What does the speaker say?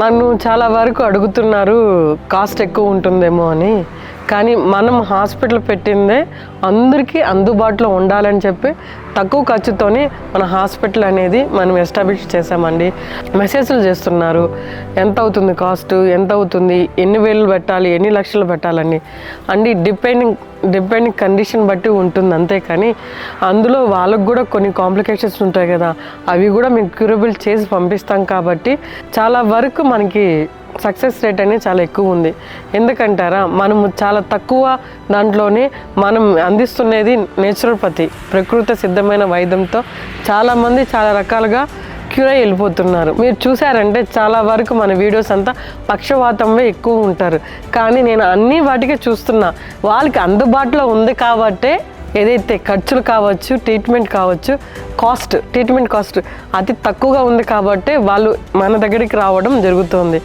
నన్ను చాలా వరకు అడుగుతున్నారు కాస్ట్ ఎక్కువ ఉంటుందేమో అని. కానీ మనం హాస్పిటల్ పెట్టిందే అందరికీ అందుబాటులో ఉండాలని చెప్పి తక్కువ ఖర్చుతోనే మన హాస్పిటల్ అనేది మనం ఎస్టాబ్లిష్ చేసామండి. మెసేజ్లు చేస్తున్నారు, ఎంత అవుతుంది కాస్ట్, ఎంత అవుతుంది, ఎన్ని వేలు పెట్టాలి, ఎన్ని లక్షలు పెట్టాలని అండి. డిపెండింగ్ కండిషన్ బట్టి ఉంటుంది అంతే. కానీ అందులో వాళ్ళకు కూడా కొన్ని కాంప్లికేషన్స్ ఉంటాయి కదా, అవి కూడా మేము క్యూరబుల్ చేసి పంపిస్తాం. కాబట్టి చాలా వరకు మనకి సక్సెస్ రేట్ అనేది చాలా ఎక్కువ ఉంది. ఎందుకంటారా, మనము చాలా తక్కువ దాంట్లోనే మనం అందిస్తున్నది నేచురోపతి, ప్రకృతి సిద్ధమైన వైద్యంతో చాలామంది చాలా రకాలుగా క్యూర్ అయి వెళ్ళిపోతున్నారు. మీరు చూసారంటే చాలా వరకు మన వీడియోస్ అంతా పక్షవాతంలో ఎక్కువ ఉంటారు. కానీ నేను అన్ని వాటికి చూస్తున్నా, వాళ్ళకి అందుబాటులో ఉంది కాబట్టే ఏదైతే ఖర్చులు కావచ్చు, ట్రీట్మెంట్ కాస్ట్ అతి తక్కువగా ఉంది కాబట్టి వాళ్ళు మన దగ్గరికి రావడం జరుగుతుంది.